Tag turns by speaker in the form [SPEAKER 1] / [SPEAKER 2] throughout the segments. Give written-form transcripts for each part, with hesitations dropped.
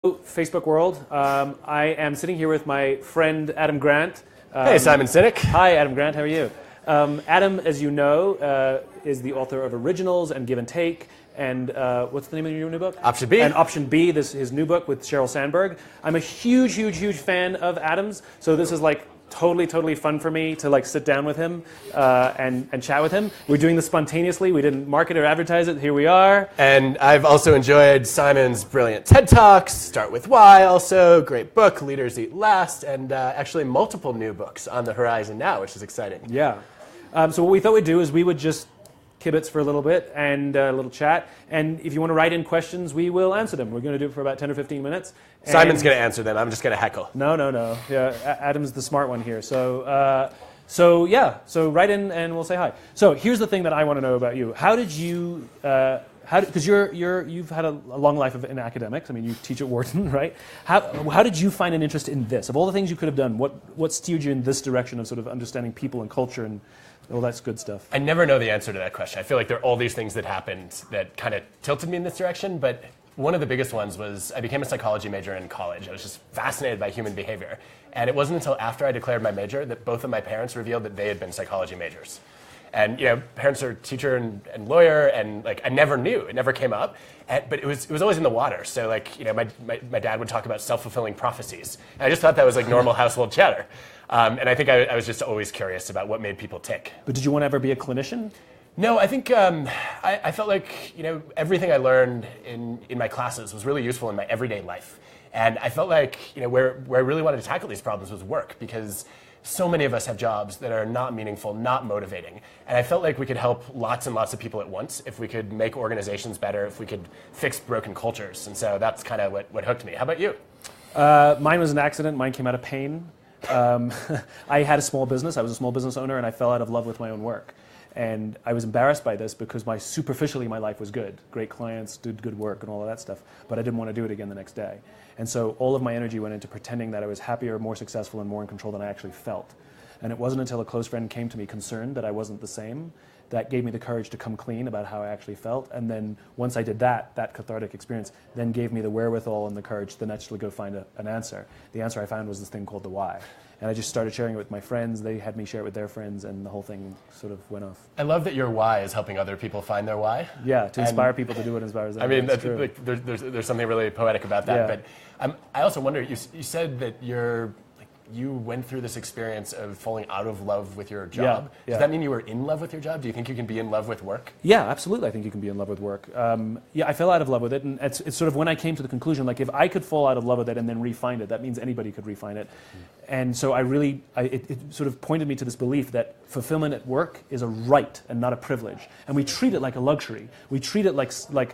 [SPEAKER 1] Facebook world. I am sitting here with my friend Adam Grant.
[SPEAKER 2] Hey, Simon Sinek.
[SPEAKER 1] Hi, Adam Grant. How are you? Adam, as you know, is the author of Originals and Give and Take. And what's the name of your new book?
[SPEAKER 2] Option B.
[SPEAKER 1] And Option B, his new book with Sheryl Sandberg. I'm a huge fan of Adam's. So this is like totally fun for me to like sit down with him and chat with him. We're doing this spontaneously. We didn't market or advertise it. Here we are.
[SPEAKER 2] And I've also enjoyed Simon's brilliant TED Talks, Start With Why also, great book, Leaders Eat Last, and actually multiple new books on the horizon now, which is exciting.
[SPEAKER 1] Yeah. So what we thought we'd do is we would just kibitz for a little bit and a little chat. And if you want to write in questions, we will answer them. We're going to do it for about 10 or 15 minutes.
[SPEAKER 2] Simon's going to answer them. I'm just going to heckle.
[SPEAKER 1] No. Yeah, Adam's the smart one here. So write in and we'll say hi. So here's the thing that I want to know about you. How did you, because you've had a long life in academics. I mean, you teach at Wharton, right? How did you find an interest in this? Of all the things you could have done, what steered you in this direction of sort of understanding people and culture and all that good stuff?
[SPEAKER 2] I never know the answer to that question. I feel like there are all these things that happened that kind of tilted me in this direction, but one of the biggest ones was I became a psychology major in college. I was just fascinated by human behavior. And it wasn't until after I declared my major that both of my parents revealed that they had been psychology majors. And parents are teacher and lawyer, and like I never knew. It never came up. But it was always in the water. So my dad would talk about self-fulfilling prophecies. And I just thought that was like normal household chatter. And I think I was just always curious about what made people tick.
[SPEAKER 1] But did you want to ever be a clinician?
[SPEAKER 2] No, I think I felt like everything I learned in my classes was really useful in my everyday life. And I felt like where I really wanted to tackle these problems was work, because so many of us have jobs that are not meaningful, not motivating. And I felt like we could help lots and lots of people at once if we could make organizations better, if we could fix broken cultures. And so that's kind of what hooked me. How about you?
[SPEAKER 1] Mine was an accident. Mine came out of pain. I had a small business. I was a small business owner, and I fell out of love with my own work. And I was embarrassed by this because superficially my life was good. Great clients, did good work and all of that stuff. But I didn't want to do it again the next day. And so all of my energy went into pretending that I was happier, more successful, and more in control than I actually felt. And it wasn't until a close friend came to me concerned that I wasn't the same that gave me the courage to come clean about how I actually felt. And then once I did that cathartic experience then gave me the wherewithal and the courage to naturally go find an answer. The answer I found was this thing called the why. And I just started sharing it with my friends. They had me share it with their friends, and the whole thing sort of went off.
[SPEAKER 2] I love that your why is helping other people find their why.
[SPEAKER 1] Yeah, to inspire people to do what inspires them.
[SPEAKER 2] I mean, there's something really poetic about that.
[SPEAKER 1] Yeah.
[SPEAKER 2] But I also wonder, you said that you went through this experience of falling out of love with your job.
[SPEAKER 1] Yeah.
[SPEAKER 2] Does that mean you were in love with your job? Do you think you can be in love with work?
[SPEAKER 1] Yeah, absolutely. I think you can be in love with work. I fell out of love with it, and it's sort of when I came to the conclusion, like if I could fall out of love with it and then re-find it, that means anybody could re-find it. And so it sort of pointed me to this belief that fulfillment at work is a right and not a privilege. And we treat it like a luxury. We treat it like somebody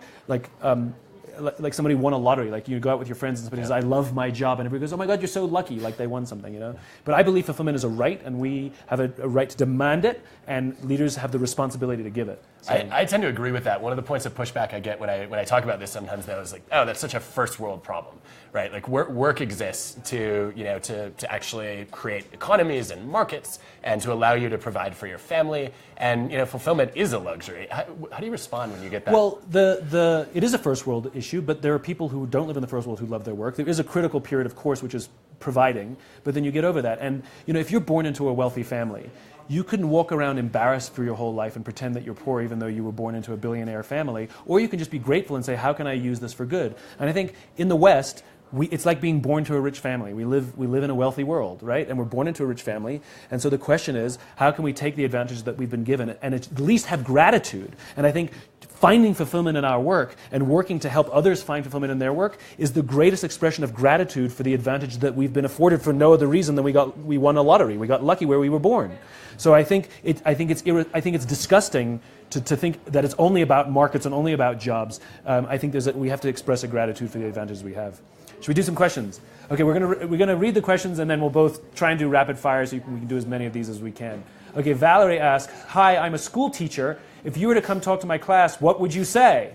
[SPEAKER 1] won a lottery. Like you go out with your friends and somebody says, I love my job. And everybody goes, oh my God, you're so lucky. Like they won something, But I believe fulfillment is a right, and we have a right to demand it, and leaders have the responsibility to give it. So,
[SPEAKER 2] I tend to agree with that. One of the points of pushback I get when I talk about this sometimes, though, is like, oh, that's such a first world problem, right? Like work exists to actually create economies and markets and to allow you to provide for your family. And fulfillment is a luxury. How do you respond when you get that?
[SPEAKER 1] Well, it is a first world issue, but there are people who don't live in the first world who love their work. There is a critical period, of course, which is providing, but then you get over that. And if you're born into a wealthy family, you can walk around embarrassed for your whole life and pretend that you're poor even though you were born into a billionaire family, or you can just be grateful and say, how can I use this for good? And I think in the West, it's like being born to a rich family. We live in a wealthy world, right? And we're born into a rich family. And so the question is, how can we take the advantages that we've been given and at least have gratitude? And I think finding fulfillment in our work and working to help others find fulfillment in their work is the greatest expression of gratitude for the advantage that we've been afforded for no other reason than we won a lottery. We got lucky where we were born. So I think it's disgusting to think that it's only about markets and only about jobs. I think we have to express a gratitude for the advantages we have. Should we do some questions? Okay, we're gonna read the questions, and then we'll both try and do rapid fire so we can do as many of these as we can. Okay, Valerie asks, hi, I'm a school teacher. If you were to come talk to my class, what would you say?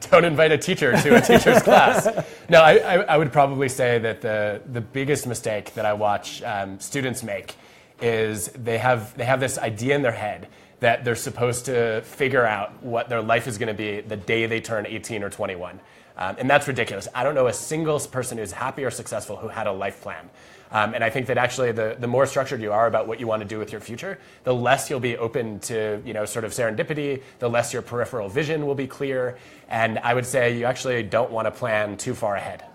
[SPEAKER 2] Don't invite a teacher to a teacher's class. No, I would probably say that the biggest mistake that I watch students make is they have this idea in their head that they're supposed to figure out what their life is going to be the day they turn 18 or 21. And that's ridiculous. I don't know a single person who's happy or successful who had a life plan. And I think that actually the more structured you are about what you want to do with your future, the less you'll be open to sort of serendipity, the less your peripheral vision will be clear. And I would say you actually don't want to plan too far ahead.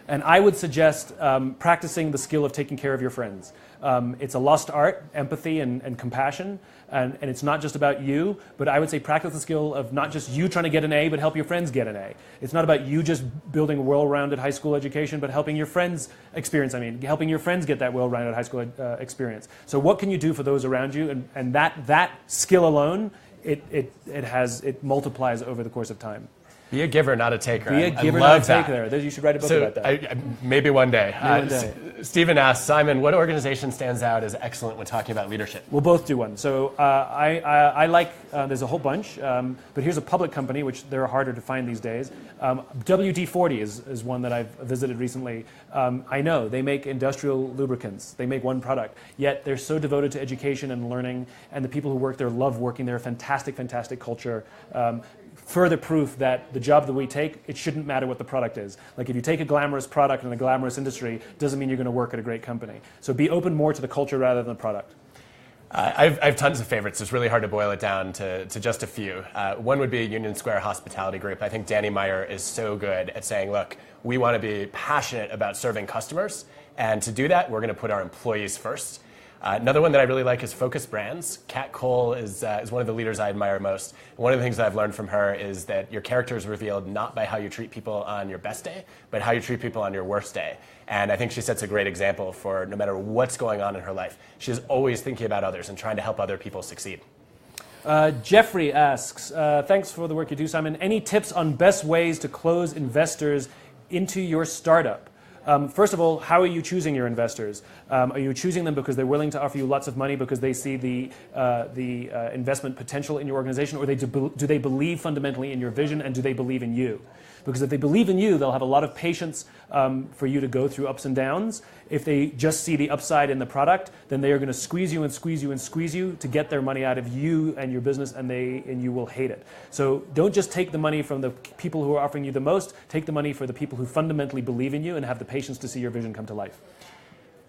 [SPEAKER 1] And I would suggest practicing the skill of taking care of your friends. It's a lost art, empathy and compassion. And it's not just about you, but I would say practice the skill of not just you trying to get an A, but help your friends get an A. It's not about you just building a well-rounded high school education, but helping your friends helping your friends get that well-rounded high school experience. So what can you do for those around you? And that skill alone, it multiplies over the course of time.
[SPEAKER 2] Be a giver, not a taker.
[SPEAKER 1] Be a giver, not a taker. You should write a book about that.
[SPEAKER 2] Maybe one day. Stephen asks, Simon, what organization stands out as excellent when talking about leadership?
[SPEAKER 1] We'll both do one. So I like, there's a whole bunch, but here's a public company, which they're harder to find these days. WD-40 is one that I've visited recently. I know, they make industrial lubricants. They make one product, yet they're so devoted to education and learning, and the people who work there love working there. Fantastic, fantastic culture. Further proof that the job that we take, it shouldn't matter what the product is. Like if you take a glamorous product in a glamorous industry, doesn't mean you're going to work at a great company. So be open more to the culture rather than the product.
[SPEAKER 2] I have tons of favorites. It's really hard to boil it down to just a few. One would be Union Square Hospitality Group. I think Danny Meyer is so good at saying, look, we want to be passionate about serving customers. And to do that, we're going to put our employees first. Another one that I really like is Focus Brands. Kat Cole is one of the leaders I admire most. One of the things that I've learned from her is that your character is revealed not by how you treat people on your best day, but how you treat people on your worst day. And I think she sets a great example for no matter what's going on in her life. She's always thinking about others and trying to help other people succeed.
[SPEAKER 1] Jeffrey asks, thanks for the work you do, Simon. Any tips on best ways to close investors into your startup? First of all, how are you choosing your investors? Are you choosing them because they're willing to offer you lots of money because they see the investment potential in your organization, or do they believe fundamentally in your vision, and do they believe in you? Because if they believe in you, they'll have a lot of patience for you to go through ups and downs. If they just see the upside in the product, then they are going to squeeze you and squeeze you and squeeze you to get their money out of you and your business, and you will hate it. So don't just take the money from the people who are offering you the most. Take the money for the people who fundamentally believe in you and have the patience to see your vision come to life.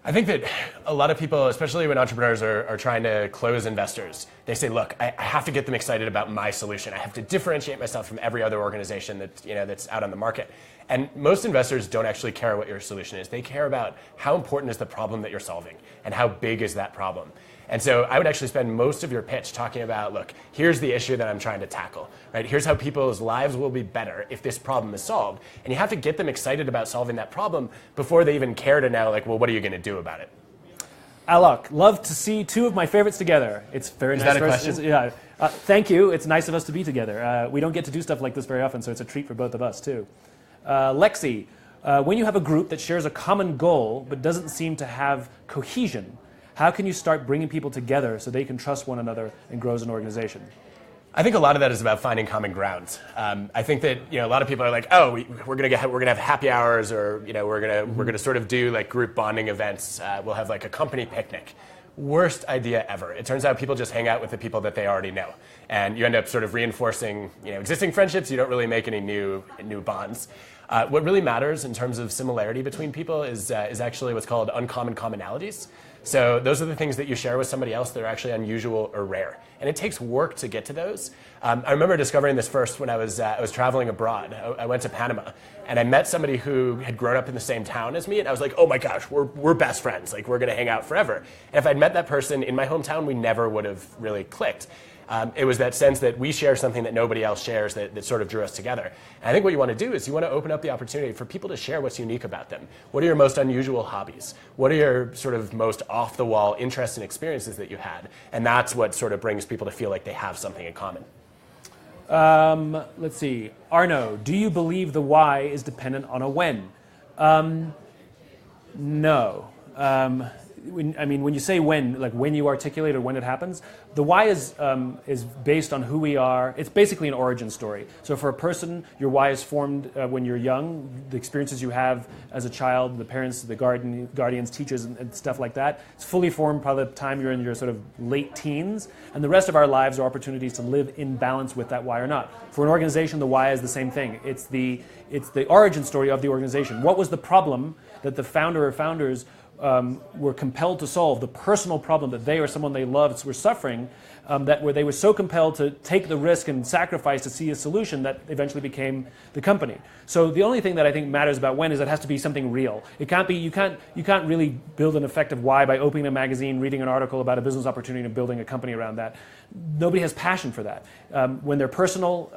[SPEAKER 2] I think that a lot of people, especially when entrepreneurs are trying to close investors, they say, look, I have to get them excited about my solution. I have to differentiate myself from every other organization that's out on the market. And most investors don't actually care what your solution is. They care about how important is the problem that you're solving and how big is that problem. And so I would actually spend most of your pitch talking about, look, here's the issue that I'm trying to tackle, right? Here's how people's lives will be better if this problem is solved. And you have to get them excited about solving that problem before they even care to know, like, well, what are you going to do about it?
[SPEAKER 1] Alok, love to see two of my favorites together. It's very nice.
[SPEAKER 2] Is that a question?
[SPEAKER 1] Yeah. Thank you. It's nice of us to be together. We don't get to do stuff like this very often, so it's a treat for both of us, too. Lexi, when you have a group that shares a common goal but doesn't seem to have cohesion, how can you start bringing people together so they can trust one another and grow as an organization?
[SPEAKER 2] I think a lot of that is about finding common ground. I think that a lot of people are like, oh, we're gonna have happy hours, or we're gonna sort of do like group bonding events. We'll have like a company picnic. Worst idea ever. It turns out people just hang out with the people that they already know, and you end up sort of reinforcing existing friendships. You don't really make any new bonds. What really matters in terms of similarity between people is actually what's called uncommon commonalities. So those are the things that you share with somebody else that are actually unusual or rare. And it takes work to get to those. I remember discovering this first when I was traveling abroad. I went to Panama, and I met somebody who had grown up in the same town as me, and I was like, oh my gosh, we're best friends. Like, we're going to hang out forever. And if I'd met that person in my hometown, we never would have really clicked. It was that sense that we share something that nobody else shares that sort of drew us together. And I think what you want to do is you want to open up the opportunity for people to share what's unique about them. What are your most unusual hobbies? What are your sort of most off-the-wall interests and experiences that you had? And that's what sort of brings people to feel like they have something in common.
[SPEAKER 1] Let's see. Arno, do you believe the why is dependent on a when? No. when you say when, like when you articulate or when it happens, the why is based on who we are. It's basically an origin story. So for a person, your why is formed when you're young, the experiences you have as a child, the parents, the guardians, teachers, and stuff like that. It's fully formed by the time you're in your sort of late teens, and the rest of our lives are opportunities to live in balance with that why or not. For an organization, the why is the same thing. It's the origin story of the organization. What was the problem that the founder or founders were compelled to solve, the personal problem that they or someone they loved were suffering, where they were so compelled to take the risk and sacrifice to see a solution that eventually became the company. So the only thing that I think matters about when is it has to be something real. It can't be, you can't really build an effective why by opening a magazine, reading an article about a business opportunity and building a company around that. Nobody has passion for that. When they're personal,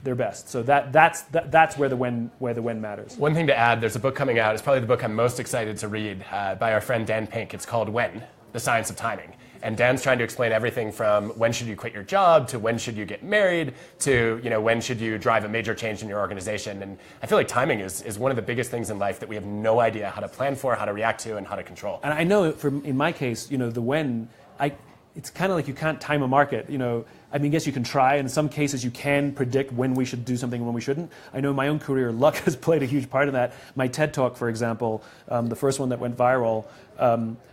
[SPEAKER 1] they're best. So that's where the when matters.
[SPEAKER 2] One thing to add, there's a book coming out. It's probably the book I'm most excited to read by our friend Dan Pink. It's called When, The Science of Timing. And Dan's trying to explain everything from when should you quit your job to when should you get married to when should you drive a major change in your organization. And I feel like timing is one of the biggest things in life that we have no idea how to plan for, how to react to, and how to control.
[SPEAKER 1] And I know in my case, the when, it's kind of like you can't time a market. I guess you can try. In some cases, you can predict when we should do something and when we shouldn't. I know in my own career, luck has played a huge part in that. My TED Talk, for example, the first one that went viral,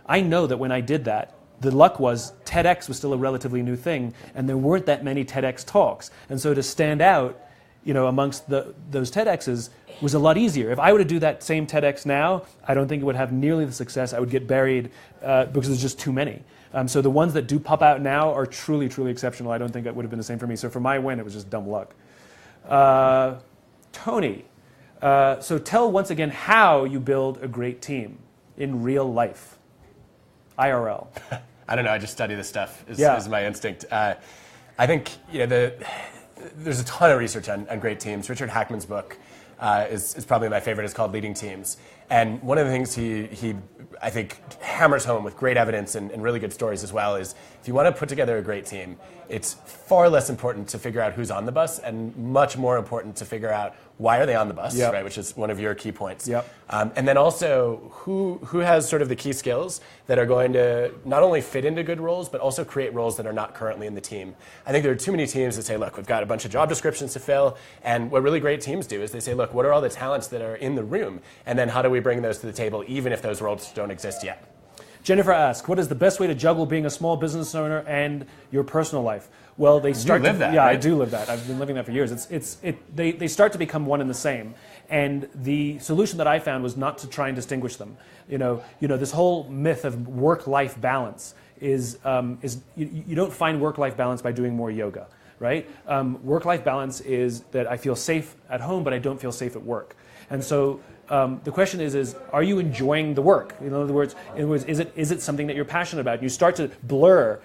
[SPEAKER 1] I know that when I did that, the luck was TEDx was still a relatively new thing, and there weren't that many TEDx talks. And so to stand out, amongst those TEDx's was a lot easier. If I were to do that same TEDx now, I don't think it would have nearly the success. I would get buried because there's just too many. So the ones that do pop out now are truly, truly exceptional. I don't think that would have been the same for me. So for my win, it was just dumb luck. Tony, so tell once again how you build a great team in real life. IRL.
[SPEAKER 2] I don't know. I just study this stuff. Is my instinct. I think there's a ton of research on great teams. Richard Hackman's book is probably my favorite. It's called Leading Teams. And one of the things he I think hammers home with great evidence and really good stories as well is if you want to put together a great team, it's far less important to figure out who's on the bus and much more important to figure out why are they on the bus, right? Which is one of your key points. And then also who has sort of the key skills that are going to not only fit into good roles, but also create roles that are not currently in the team. I think there are too many teams that say, look, we've got a bunch of job descriptions to fill. And what really great teams do is they say, look, what are all the talents that are in the room? And then how do we bring those to the table, even if those roles don't exist yet?
[SPEAKER 1] Jennifer asks, what is the best way to juggle being a small business owner and your personal life? Well, they start
[SPEAKER 2] to live that.
[SPEAKER 1] Yeah,
[SPEAKER 2] right?
[SPEAKER 1] I do live that. I've been living that for years. They start to become one and the same. And the solution that I found was not to try and distinguish them. This whole myth of work-life balance is you don't find work-life balance by doing more yoga, right? Work-life balance is that I feel safe at home, but I don't feel safe at work. And so the question is are you enjoying the work? In other words, is it something that you're passionate about? You start to blur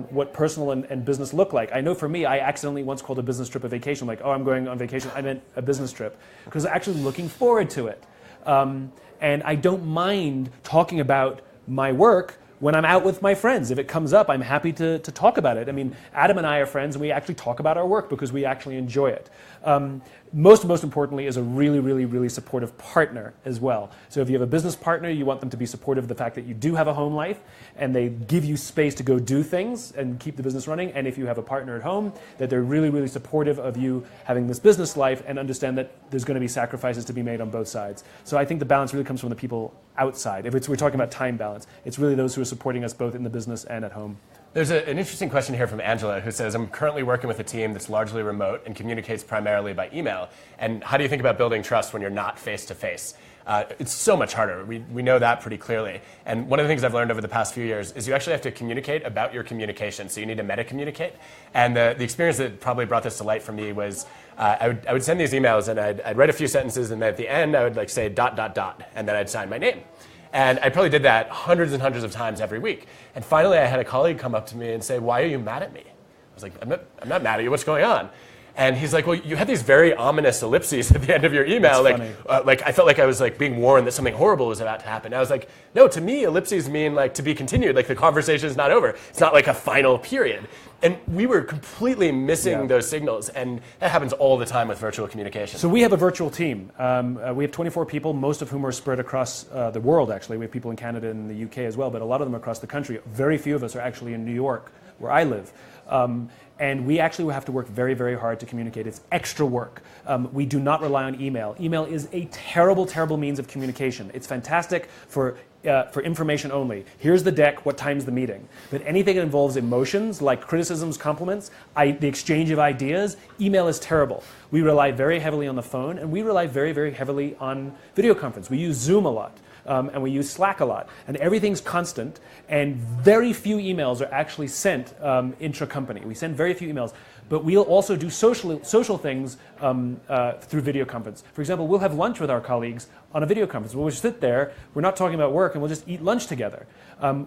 [SPEAKER 1] what personal and business look like. I know for me, I accidentally once called a business trip a vacation. Like, oh, I'm going on vacation. I meant a business trip because I'm actually looking forward to it. And I don't mind talking about my work when I'm out with my friends. If it comes up, I'm happy to talk about it. I mean, Adam and I are friends, and we actually talk about our work because we actually enjoy it. Most importantly is a really, really, really supportive partner as well. So if you have a business partner, you want them to be supportive of the fact that you do have a home life and they give you space to go do things and keep the business running. And if you have a partner at home, that they're really, really supportive of you having this business life and understand that there's going to be sacrifices to be made on both sides. So I think the balance really comes from the people outside. If we're talking about time balance, it's really those who are supporting us both in the business and at home.
[SPEAKER 2] There's an interesting question here from Angela who says, I'm currently working with a team that's largely remote and communicates primarily by email. And how do you think about building trust when you're not face-to-face? It's so much harder. We know that pretty clearly. And one of the things I've learned over the past few years is you actually have to communicate about your communication. So you need to meta-communicate. And the experience that probably brought this to light for me was I would send these emails and I'd write a few sentences and then at the end I would say ... and then I'd sign my name. And I probably did that hundreds and hundreds of times every week. And finally, I had a colleague come up to me and say, why are you mad at me? I was like, I'm not mad at you. What's going on? And he's like, well, you had these very ominous ellipses at the end of your email. Like I felt like I was like being warned that something horrible was about to happen. And I was like, no, to me, ellipses mean like to be continued. Like the conversation is not over. It's not like a final period. And we were completely missing those signals. And that happens all the time with virtual communication.
[SPEAKER 1] So we have a virtual team. We have 24 people, most of whom are spread across the world, actually. We have people in Canada and the UK as well, but a lot of them across the country. Very few of us are actually in New York, where I live. And we actually have to work very, very hard to communicate. It's extra work. We do not rely on email. Email is a terrible, terrible means of communication. It's fantastic for information only. Here's the deck, what time's the meeting? But anything that involves emotions, like criticisms, compliments, the exchange of ideas, email is terrible. We rely very heavily on the phone, and we rely very, very heavily on video conference. We use Zoom a lot. And we use Slack a lot. And everything's constant, and very few emails are actually sent intra-company. We send very few emails. But we'll also do social things through video conference. For example, we'll have lunch with our colleagues on a video conference. We'll just sit there, we're not talking about work, and we'll just eat lunch together.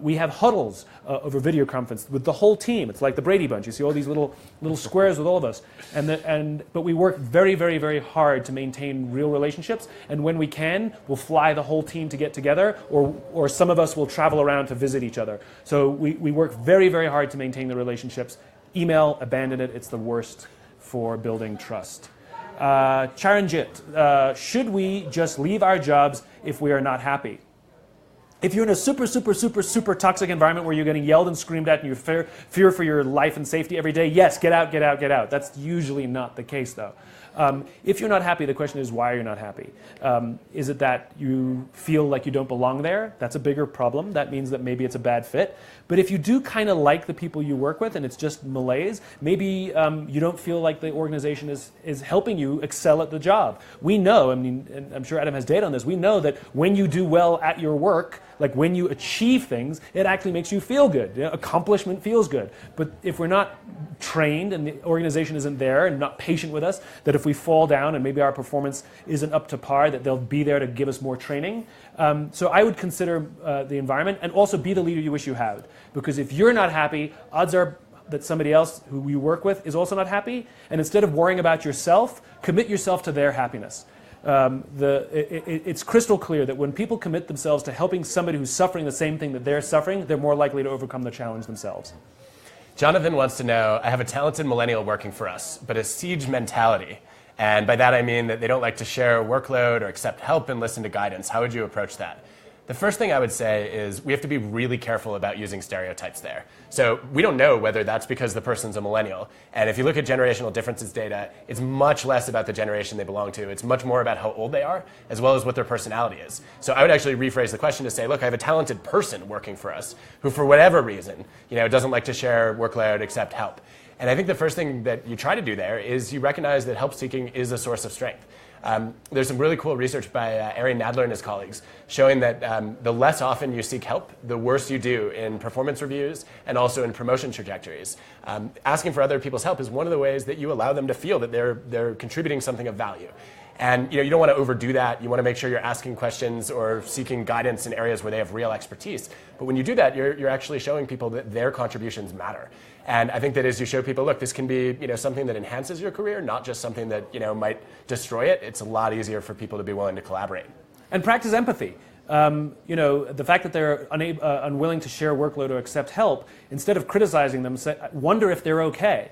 [SPEAKER 1] We have huddles over video conference with the whole team. It's like the Brady Bunch. You see all these little squares with all of us. But we work very, very, very hard to maintain real relationships. And when we can, we'll fly the whole team to get together, or some of us will travel around to visit each other. So we work very, very hard to maintain the relationships. Email, abandon it. It's the worst for building trust. Charanjit, should we just leave our jobs if we are not happy? If you're in a super, super, super, super toxic environment where you're getting yelled and screamed at and you fear for your life and safety every day, yes, get out, get out, get out. That's usually not the case, though. If you're not happy, the question is, why are you not happy? Is it that you feel like you don't belong there? That's a bigger problem. That means that maybe it's a bad fit. But if you do kind of like the people you work with and it's just malaise, maybe you don't feel like the organization is helping you excel at the job. We know, I mean, and I'm sure Adam has data on this, we know that when you do well at your work, like when you achieve things, it actually makes you feel good. You know, accomplishment feels good. But if we're not trained and the organization isn't there and not patient with us, that if we fall down and maybe our performance isn't up to par, that they'll be there to give us more training. So I would consider the environment, and also be the leader you wish you had. Because if you're not happy, odds are that somebody else who you work with is also not happy. And instead of worrying about yourself, commit yourself to their happiness. It's crystal clear that when people commit themselves to helping somebody who's suffering the same thing that they're suffering, they're more likely to overcome the challenge themselves.
[SPEAKER 2] Jonathan wants to know, I have a talented millennial working for us, but a siege mentality. And by that I mean that they don't like to share workload or accept help and listen to guidance. How would you approach that? The first thing I would say is we have to be really careful about using stereotypes there. So we don't know whether that's because the person's a millennial. And if you look at generational differences data, it's much less about the generation they belong to. It's much more about how old they are, as well as what their personality is. So I would actually rephrase the question to say, look, I have a talented person working for us who, for whatever reason, doesn't like to share workload, accept help. And I think the first thing that you try to do there is you recognize that help seeking is a source of strength. There's some really cool research by Ari Nadler and his colleagues showing that the less often you seek help, the worse you do in performance reviews and also in promotion trajectories. Asking for other people's help is one of the ways that you allow them to feel that they're contributing something of value. And you don't want to overdo that. You want to make sure you're asking questions or seeking guidance in areas where they have real expertise. But when you do that, you're actually showing people that their contributions matter. And I think that as you show people, look, this can be something that enhances your career, not just something that might destroy it. It's a lot easier for people to be willing to collaborate.
[SPEAKER 1] And practice empathy. The fact that they're unwilling to share workload or accept help, instead of criticizing them, wonder if they're okay.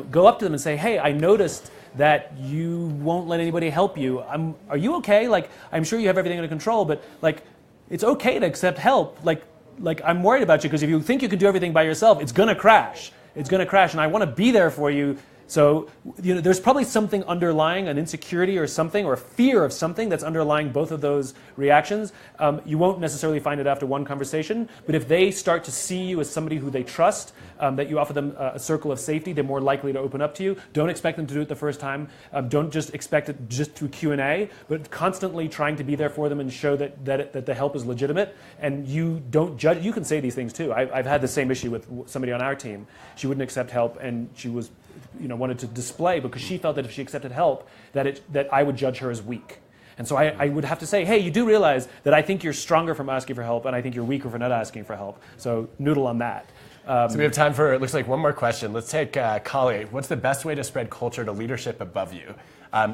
[SPEAKER 1] Go up to them and say, hey, I noticed that you won't let anybody help you. Are you okay? Like, I'm sure you have everything under control, but like, it's okay to accept help. Like I'm worried about you because if you think you can do everything by yourself, it's going to crash. It's going to crash, and I want to be there for you. So there's probably something underlying, an insecurity or something, or a fear of something that's underlying both of those reactions. You won't necessarily find it after one conversation, but if they start to see you as somebody who they trust, that you offer them a circle of safety, they're more likely to open up to you. Don't expect them to do it the first time. Don't just expect it just through Q&A, but constantly trying to be there for them and show that the help is legitimate. And you don't judge. You can say these things too. I've had the same issue with somebody on our team. She wouldn't accept help, and she was wanted to display because she felt that if she accepted help, that I would judge her as weak. And so I would have to say, hey, you do realize that I think you're stronger from asking for help, and I think you're weaker for not asking for help. So noodle on that.
[SPEAKER 2] So we have time for, it looks like, one more question. Let's take Kali. What's the best way to spread culture to leadership above you?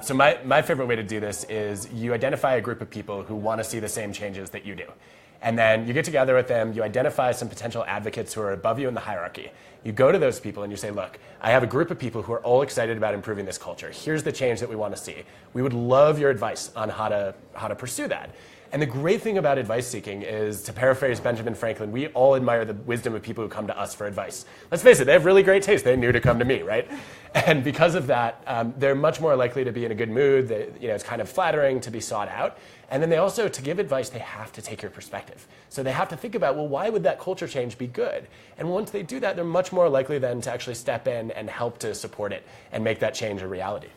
[SPEAKER 2] So my favorite way to do this is you identify a group of people who want to see the same changes that you do. And then you get together with them, you identify some potential advocates who are above you in the hierarchy. You go to those people and you say, look, I have a group of people who are all excited about improving this culture. Here's the change that we want to see. We would love your advice on how to pursue that. And the great thing about advice seeking is, to paraphrase Benjamin Franklin, we all admire the wisdom of people who come to us for advice. Let's face it, they have really great taste. They knew to come to me, right? And because of that, they're much more likely to be in a good mood. It's kind of flattering to be sought out. And then they also, to give advice, they have to take your perspective. So they have to think about, well, why would that culture change be good? And once they do that, they're much more likely then to actually step in and help to support it and make that change a reality.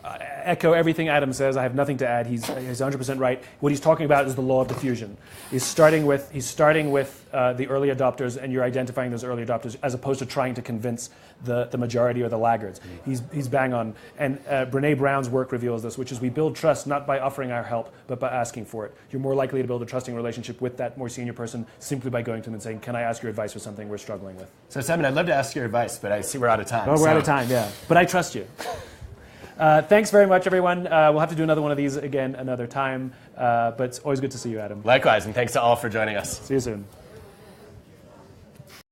[SPEAKER 1] Echo everything Adam says. I have nothing to add. He's 100% right. What he's talking about is the law of diffusion. He's starting with the early adopters, and you're identifying those early adopters as opposed to trying to convince the majority or the laggards. He's bang on. And Brene Brown's work reveals this, which is we build trust not by offering our help, but by asking for it. You're more likely to build a trusting relationship with that more senior person simply by going to them and saying, can I ask your advice for something we're struggling with?
[SPEAKER 2] So Simon, I'd love to ask your advice, but I see we're out of time.
[SPEAKER 1] Oh, we're out of time, yeah. But I trust you. Thanks very much, everyone. We'll have to do another one of these again another time, but it's always good to see you, Adam.
[SPEAKER 2] Likewise, and thanks to all for joining us.
[SPEAKER 1] See you soon.